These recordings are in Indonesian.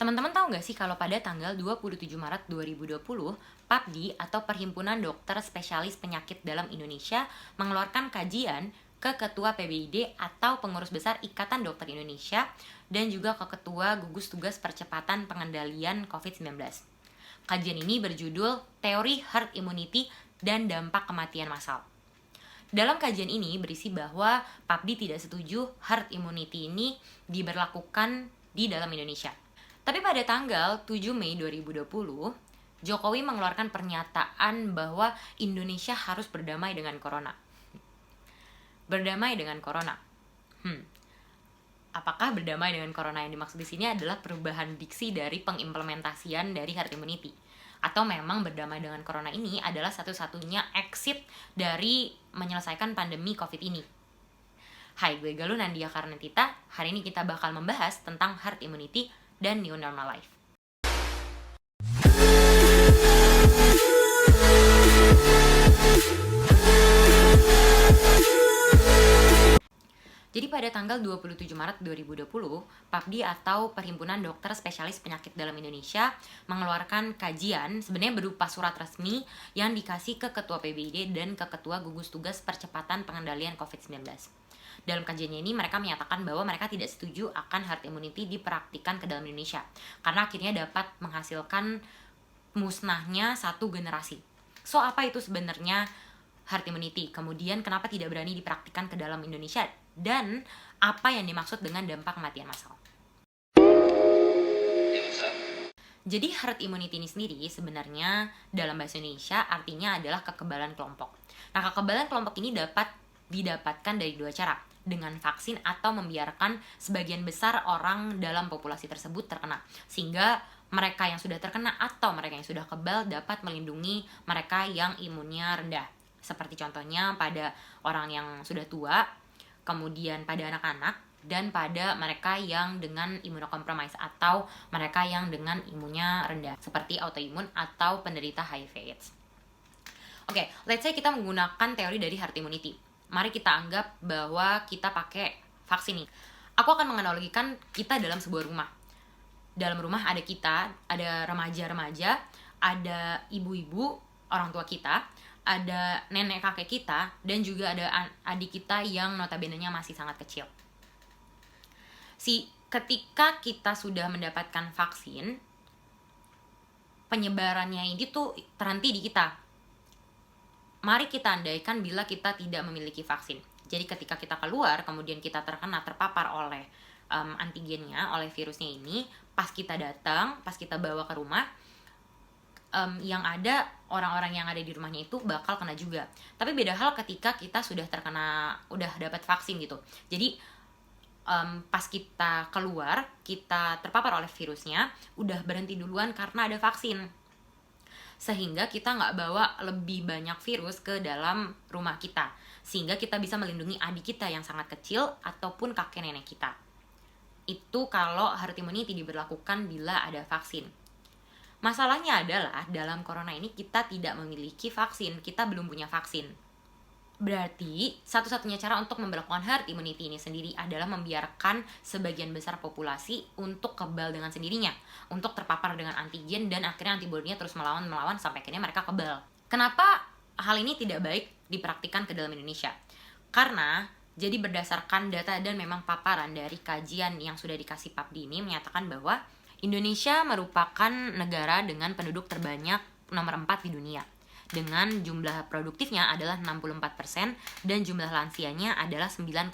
Teman-teman tahu nggak sih kalau pada tanggal 27 Maret 2020, PAPDI atau Perhimpunan Dokter Spesialis Penyakit Dalam Indonesia mengeluarkan kajian ke Ketua PBID atau Pengurus Besar Ikatan Dokter Indonesia dan juga ke Ketua Gugus Tugas Percepatan Pengendalian COVID-19. Kajian ini berjudul Teori Herd Immunity dan Dampak Kematian Massal. Dalam kajian ini berisi bahwa PAPDI tidak setuju herd immunity ini diberlakukan di dalam Indonesia. Tapi pada tanggal 7 Mei 2020, Jokowi mengeluarkan pernyataan bahwa Indonesia harus berdamai dengan corona. Berdamai dengan corona. Apakah berdamai dengan corona yang dimaksud di sini adalah perubahan diksi dari pengimplementasian dari herd immunity? Atau memang berdamai dengan corona ini adalah satu-satunya exit dari menyelesaikan pandemi COVID ini? Hai, gue Galuh Nandia Karnetita. Hari ini kita bakal membahas tentang herd immunity dan new normal life. Jadi pada tanggal 27 Maret 2020, PAPDI atau Perhimpunan Dokter Spesialis Penyakit Dalam Indonesia mengeluarkan kajian sebenarnya berupa surat resmi yang dikasih ke Ketua PBID dan ke Ketua Gugus Tugas Percepatan Pengendalian COVID-19. Dalam kajiannya ini mereka menyatakan bahwa mereka tidak setuju akan herd immunity dipraktikkan ke dalam Indonesia karena akhirnya dapat menghasilkan musnahnya satu generasi. So, apa itu sebenarnya herd immunity? Kemudian kenapa tidak berani dipraktikkan ke dalam Indonesia? Dan apa yang dimaksud dengan dampak kematian massal? Jadi herd immunity ini sendiri sebenarnya dalam bahasa Indonesia artinya adalah kekebalan kelompok. Nah, kekebalan kelompok ini dapat didapatkan dari dua cara, dengan vaksin atau membiarkan sebagian besar orang dalam populasi tersebut terkena, sehingga mereka yang sudah terkena atau mereka yang sudah kebal dapat melindungi mereka yang imunnya rendah. Seperti contohnya pada orang yang sudah tua, kemudian pada anak-anak, dan pada mereka yang dengan imunokompromis atau mereka yang dengan imunnya rendah, seperti autoimun atau penderita HIV/AIDS. Oke, let's say kita menggunakan teori dari herd immunity. Mari kita anggap bahwa kita pakai vaksin nih. Aku akan menganalogikan kita dalam sebuah rumah. Dalam rumah ada kita, ada remaja-remaja, ada ibu-ibu, orang tua kita, ada nenek kakek kita, dan juga ada adik kita yang notabene-nya masih sangat kecil. Ketika kita sudah mendapatkan vaksin, penyebarannya ini tuh terhenti di kita. Mari kita andaikan bila kita tidak memiliki vaksin. Jadi ketika kita keluar, kemudian kita terpapar oleh antigennya, oleh virusnya ini, pas kita datang, pas kita bawa ke rumah, yang ada orang-orang yang ada di rumahnya itu bakal kena juga. Tapi beda hal ketika kita sudah udah dapat vaksin gitu. Jadi pas kita keluar, kita terpapar oleh virusnya, udah berhenti duluan karena ada vaksin. Sehingga kita nggak bawa lebih banyak virus ke dalam rumah kita. Sehingga kita bisa melindungi adik kita yang sangat kecil ataupun kakek nenek kita. Itu kalau herd immunity diberlakukan bila ada vaksin. Masalahnya adalah dalam corona ini kita tidak memiliki vaksin, kita belum punya vaksin. Berarti satu-satunya cara untuk memperlakukan herd immunity ini sendiri adalah membiarkan sebagian besar populasi untuk kebal dengan sendirinya, untuk terpapar dengan antigen dan akhirnya antibodinya terus melawan sampai akhirnya mereka kebal. Kenapa hal ini tidak baik dipraktikkan ke dalam Indonesia? Karena jadi berdasarkan data dan memang paparan dari kajian yang sudah dikasih PAPDI ini menyatakan bahwa Indonesia merupakan negara dengan penduduk terbanyak nomor 4 di dunia. Dengan jumlah produktifnya adalah 64% dan jumlah lansianya adalah 9,6%.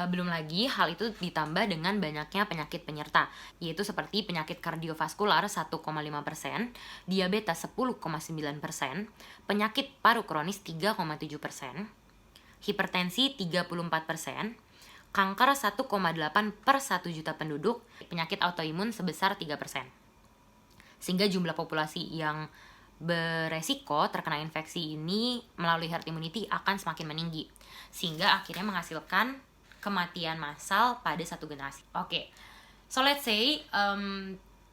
Belum lagi hal itu ditambah dengan banyaknya penyakit penyerta, yaitu seperti penyakit kardiovaskular 1,5%, diabetes 10,9%, penyakit paru kronis 3,7%, hipertensi 34%, kanker 1,8 per 1 juta penduduk, penyakit autoimun sebesar 3%. Sehingga jumlah populasi yang beresiko terkena infeksi ini melalui herd immunity akan semakin meninggi, sehingga akhirnya menghasilkan kematian massal pada satu generasi. Oke, so let's say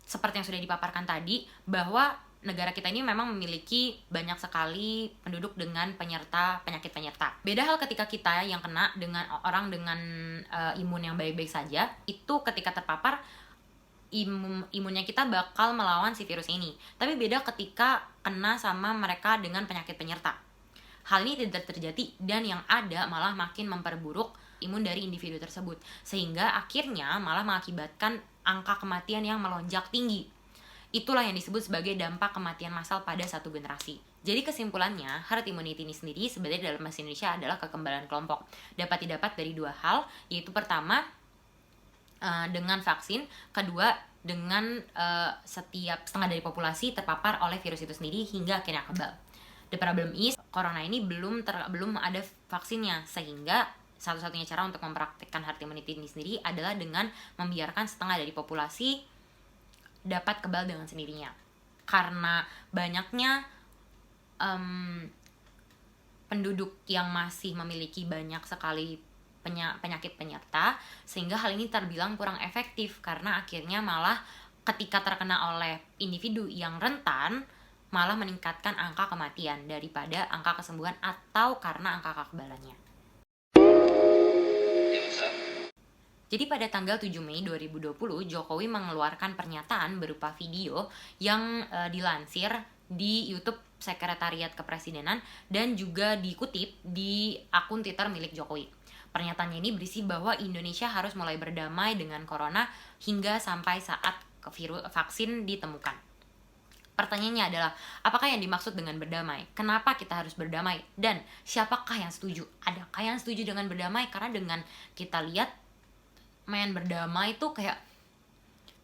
seperti yang sudah dipaparkan tadi, bahwa negara kita ini memang memiliki banyak sekali penduduk dengan penyakit penyerta. Beda hal ketika kita yang kena dengan orang dengan imun yang baik-baik saja, itu ketika terpapar imunnya kita bakal melawan si virus ini. Tapi beda ketika kena sama mereka dengan penyakit penyerta. Hal ini tidak terjadi dan yang ada malah makin memperburuk imun dari individu tersebut. Sehingga akhirnya malah mengakibatkan angka kematian yang melonjak tinggi. Itulah yang disebut sebagai dampak kematian massal pada satu generasi. Jadi kesimpulannya, herd immunity ini sendiri sebenarnya dalam bahasa Indonesia adalah kekebalan kelompok. Dapat didapat dari dua hal, yaitu pertama dengan vaksin, kedua dengan setiap setengah dari populasi terpapar oleh virus itu sendiri hingga akhirnya kebal. The problem is, corona ini belum ada vaksinnya, sehingga satu-satunya cara untuk mempraktikkan herd immunity ini sendiri adalah dengan membiarkan setengah dari populasi dapat kebal dengan sendirinya. Karena banyaknya penduduk yang masih memiliki banyak sekali penyakit penyerta, sehingga hal ini terbilang kurang efektif karena akhirnya malah ketika terkena oleh individu yang rentan malah meningkatkan angka kematian daripada angka kesembuhan atau karena angka kekebalannya. Jadi pada tanggal 7 Mei 2020, Jokowi mengeluarkan pernyataan berupa video yang dilansir di YouTube Sekretariat Kepresidenan dan juga dikutip di akun Twitter milik Jokowi. Pernyataannya ini berisi bahwa Indonesia harus mulai berdamai dengan corona hingga sampai saat vaksin ditemukan. Pertanyaannya adalah, apakah yang dimaksud dengan berdamai? Kenapa kita harus berdamai? Dan siapakah yang setuju? Adakah yang setuju dengan berdamai? Karena dengan kita lihat main berdamai itu kayak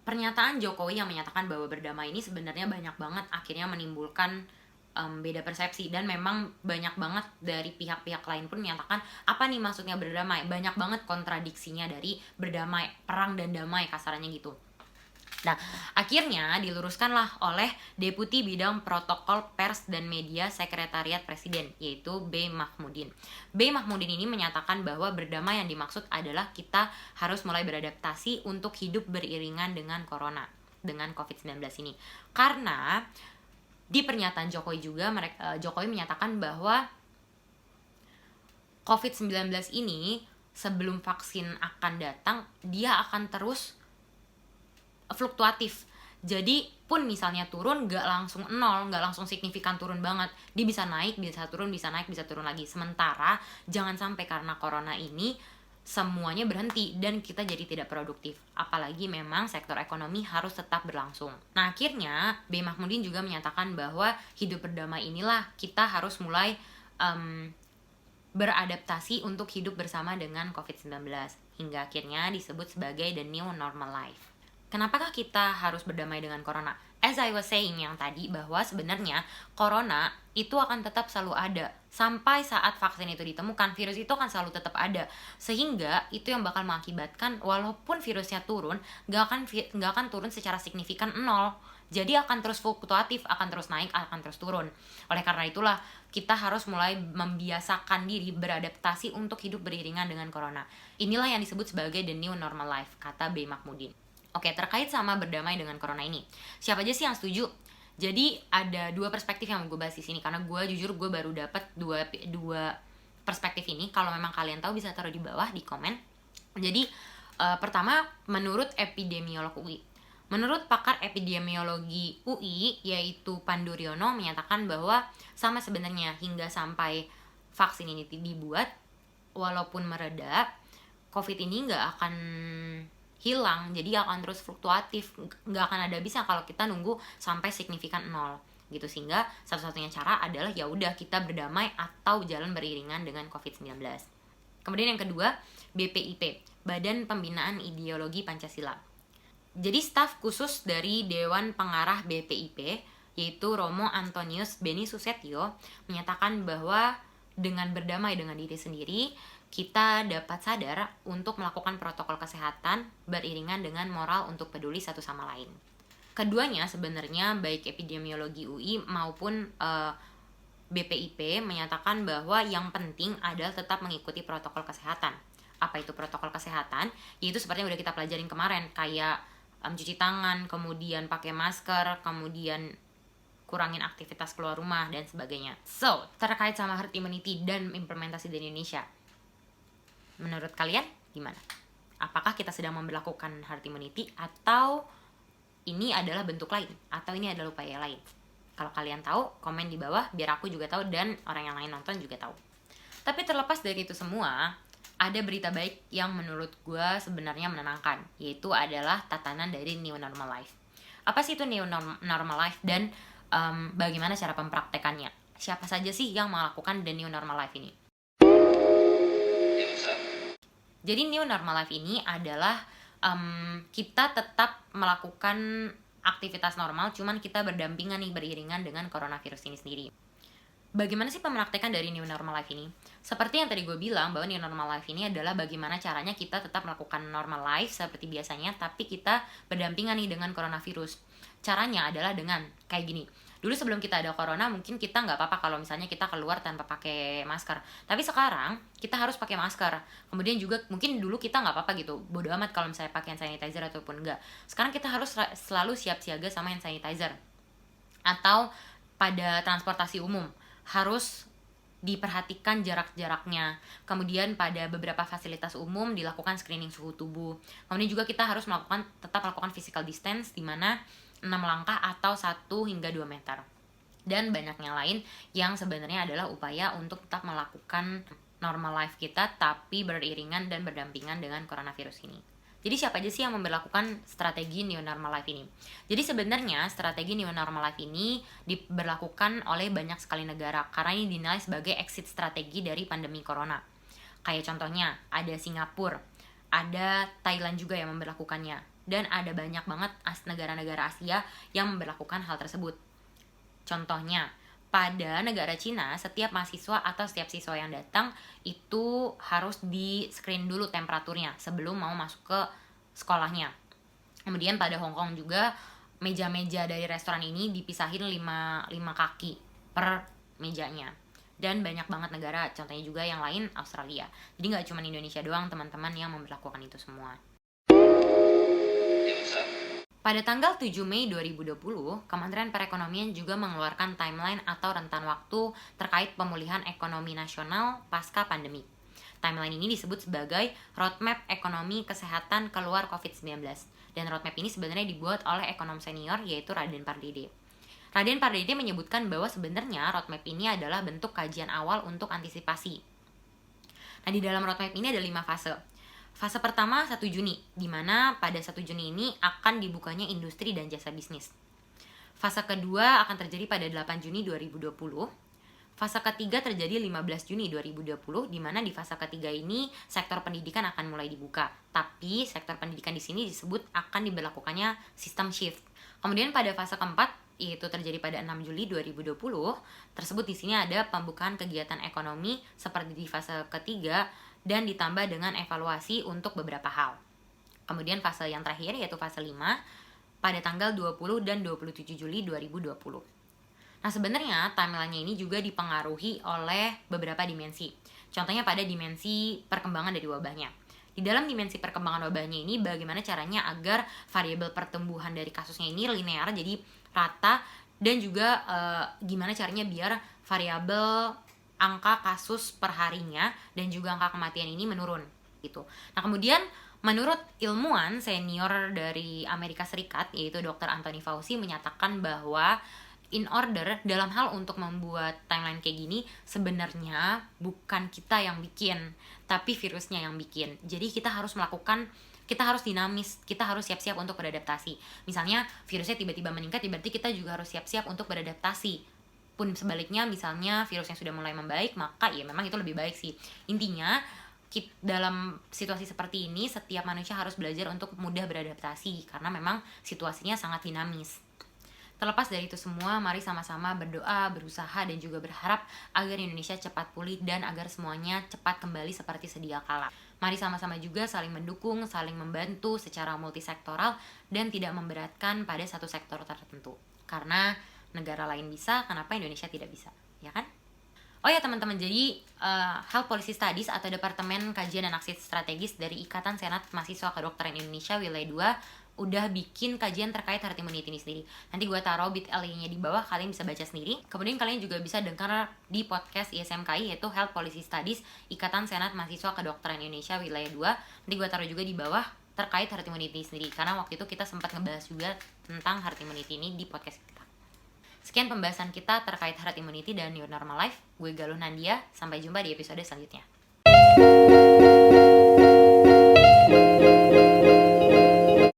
pernyataan Jokowi yang menyatakan bahwa berdamai ini sebenarnya banyak banget akhirnya menimbulkan beda persepsi, dan memang banyak banget dari pihak-pihak lain pun menyatakan apa nih maksudnya berdamai. Banyak banget kontradiksinya dari berdamai, perang dan damai kasarannya gitu. Nah, akhirnya diluruskanlah oleh Deputi Bidang Protokol Pers dan Media Sekretariat Presiden, yaitu B. Mahmudin. B. Mahmudin ini menyatakan bahwa berdamai yang dimaksud adalah kita harus mulai beradaptasi untuk hidup beriringan dengan corona, dengan COVID-19 ini. Karena di pernyataan Jokowi juga, Jokowi menyatakan bahwa COVID-19 ini sebelum vaksin akan datang, dia akan terus fluktuatif. Jadi pun misalnya turun gak langsung nol, gak langsung signifikan turun banget. Dia bisa naik, bisa turun, bisa naik, bisa turun lagi. Sementara jangan sampai karena corona ini semuanya berhenti dan kita jadi tidak produktif. Apalagi memang sektor ekonomi harus tetap berlangsung. Nah, akhirnya B. Mahmudin juga menyatakan bahwa hidup berdamai inilah kita harus mulai beradaptasi untuk hidup bersama dengan COVID-19. Hingga akhirnya disebut sebagai the new normal life. Kenapakah kita harus berdamai dengan corona? As I was saying yang tadi, bahwa sebenarnya corona itu akan tetap selalu ada. Sampai saat vaksin itu ditemukan, virus itu akan selalu tetap ada. Sehingga itu yang bakal mengakibatkan walaupun virusnya turun, gak akan turun secara signifikan nol. Jadi akan terus fluktuatif, akan terus naik, akan terus turun. Oleh karena itulah, kita harus mulai membiasakan diri beradaptasi untuk hidup beriringan dengan corona. Inilah yang disebut sebagai the new normal life, kata B. Mahmudin. Oke, terkait sama berdamai dengan corona ini, siapa aja sih yang setuju? Jadi ada dua perspektif yang gue bahas di sini, karena gue jujur gue baru dapat dua perspektif ini. Kalau memang kalian tahu bisa taruh di bawah di komen. Jadi pertama, menurut epidemiolog UI. Menurut pakar epidemiologi UI yaitu Pandu Riono menyatakan bahwa sama sebenarnya hingga sampai vaksin ini dibuat, walaupun mereda, COVID ini nggak akan hilang, jadi akan terus fluktuatif, nggak akan ada bisa kalau kita nunggu sampai signifikan nol gitu. Sehingga satu-satunya cara adalah ya udah kita berdamai atau jalan beriringan dengan COVID-19. Kemudian yang kedua, BPIP, Badan Pembinaan Ideologi Pancasila. Jadi staf khusus dari Dewan Pengarah BPIP yaitu Romo Antonius Beni Susetio menyatakan bahwa dengan berdamai dengan diri sendiri, kita dapat sadar untuk melakukan protokol kesehatan beriringan dengan moral untuk peduli satu sama lain. Keduanya sebenarnya baik epidemiologi UI maupun BPIP menyatakan bahwa yang penting adalah tetap mengikuti protokol kesehatan. Apa itu protokol kesehatan? Yaitu seperti yang udah kita pelajarin kemarin, kayak cuci tangan, kemudian pakai masker, kemudian kurangin aktivitas keluar rumah, dan sebagainya. So, terkait sama herd immunity dan implementasi di Indonesia, menurut kalian gimana? Apakah kita sedang memberlakukan herd immunity atau ini adalah bentuk lain atau ini adalah upaya lain? Kalau kalian tahu, komen di bawah biar aku juga tahu dan orang yang lain nonton juga tahu. Tapi terlepas dari itu semua, ada berita baik yang menurut gue sebenarnya menenangkan, yaitu adalah tatanan dari new normal life. Apa sih itu new normal life dan bagaimana cara pempraktekannya? Siapa saja sih yang melakukan the new normal life ini? Jadi new normal life ini adalah kita tetap melakukan aktivitas normal, cuman kita berdampingan nih, beriringan dengan coronavirus ini sendiri. Bagaimana sih pemraktekan dari new normal life ini? Seperti yang tadi gue bilang, bahwa new normal life ini adalah bagaimana caranya kita tetap melakukan normal life seperti biasanya, tapi kita berdampingan nih dengan coronavirus. Caranya adalah dengan kayak gini. Dulu sebelum kita ada corona, mungkin kita nggak apa-apa kalau misalnya kita keluar tanpa pakai masker. Tapi sekarang, kita harus pakai masker. Kemudian juga, mungkin dulu kita nggak apa-apa gitu. Bodo amat kalau misalnya pakai hand sanitizer ataupun enggak. Sekarang kita harus selalu siap siaga sama hand sanitizer. Atau pada transportasi umum harus diperhatikan jarak-jaraknya. Kemudian pada beberapa fasilitas umum dilakukan screening suhu tubuh. Kemudian juga kita harus tetap melakukan physical distance, di mana 6 langkah atau 1 hingga 2 meter. Dan banyaknya lain yang sebenarnya adalah upaya untuk tetap melakukan normal life kita, tapi beriringan dan berdampingan dengan coronavirus ini. Jadi siapa aja sih yang memberlakukan strategi new normal life ini? Jadi sebenarnya strategi new normal life ini diberlakukan oleh banyak sekali negara karena ini dinilai sebagai exit strategi dari pandemi corona. Kayak contohnya ada Singapura, ada Thailand juga yang memberlakukannya, dan ada banyak banget negara-negara Asia yang memberlakukan hal tersebut. Contohnya, pada negara Cina, setiap mahasiswa atau setiap siswa yang datang itu harus di screen dulu temperaturnya sebelum mau masuk ke sekolahnya. Kemudian pada Hong Kong juga, meja-meja dari restoran ini dipisahin 5 kaki per mejanya. Dan banyak banget negara, contohnya juga yang lain Australia. Jadi nggak cuma Indonesia doang teman-teman yang memberlakukan itu semua. Pada tanggal 7 Mei 2020, Kementerian Perekonomian juga mengeluarkan timeline atau rentan waktu terkait pemulihan ekonomi nasional pasca pandemi. Timeline ini disebut sebagai Roadmap Ekonomi Kesehatan Keluar COVID-19. Dan roadmap ini sebenarnya dibuat oleh ekonom senior yaitu Raden Pardede. Raden Pardede menyebutkan bahwa sebenarnya roadmap ini adalah bentuk kajian awal untuk antisipasi. Nah, di dalam roadmap ini ada 5 fase. Fase pertama 1 Juni, di mana pada 1 Juni ini akan dibukanya industri dan jasa bisnis. Fase kedua akan terjadi pada 8 Juni 2020. Fase ketiga terjadi 15 Juni 2020, di mana di fase ketiga ini sektor pendidikan akan mulai dibuka. Tapi sektor pendidikan di sini disebut akan diberlakukannya sistem shift. Kemudian pada fase keempat, yaitu terjadi pada 6 Juli 2020, tersebut di sini ada pembukaan kegiatan ekonomi seperti di fase ketiga, dan ditambah dengan evaluasi untuk beberapa hal. Kemudian fase yang terakhir yaitu fase 5 pada tanggal 20 dan 27 Juli 2020. Nah, sebenarnya timeline-nya ini juga dipengaruhi oleh beberapa dimensi. Contohnya pada dimensi perkembangan dari wabahnya. Di dalam dimensi perkembangan wabahnya ini, bagaimana caranya agar variabel pertumbuhan dari kasusnya ini linear, jadi rata, dan juga gimana caranya biar variabel angka kasus per harinya dan juga angka kematian ini menurun gitu. Nah, kemudian menurut ilmuwan senior dari Amerika Serikat yaitu Dr. Anthony Fauci menyatakan bahwa in order dalam hal untuk membuat timeline kayak gini sebenarnya bukan kita yang bikin, tapi virusnya yang bikin. Jadi kita harus dinamis, kita harus siap-siap untuk beradaptasi. Misalnya virusnya tiba-tiba meningkat, berarti kita juga harus siap-siap untuk beradaptasi. Pun sebaliknya, misalnya virusnya sudah mulai membaik, maka ya memang itu lebih baik sih. Intinya, dalam situasi seperti ini, setiap manusia harus belajar untuk mudah beradaptasi, karena memang situasinya sangat dinamis. Terlepas dari itu semua, mari sama-sama berdoa, berusaha, dan juga berharap agar Indonesia cepat pulih dan agar semuanya cepat kembali seperti sedia kala. Mari sama-sama juga saling mendukung, saling membantu secara multisektoral, dan tidak memberatkan pada satu sektor tertentu. Karena negara lain bisa, kenapa Indonesia tidak bisa, ya kan? Oh ya teman-teman, jadi Health Policy Studies atau Departemen Kajian dan Aksi Strategis dari Ikatan Senat Mahasiswa Kedokteran Indonesia Wilayah 2 udah bikin kajian terkait herd immunity ini sendiri. Nanti gue taruh bit.ly-nya di bawah, kalian bisa baca sendiri. Kemudian kalian juga bisa dengar di podcast ISMKI yaitu Health Policy Studies Ikatan Senat Mahasiswa Kedokteran Indonesia Wilayah 2. Nanti gue taruh juga di bawah terkait herd immunity sendiri, karena waktu itu kita sempat ngebahas juga tentang herd immunity ini di podcast kita. Sekian pembahasan kita terkait herd immunity dan Your Normal Life. Gue Galuh Nandia, sampai jumpa di episode selanjutnya.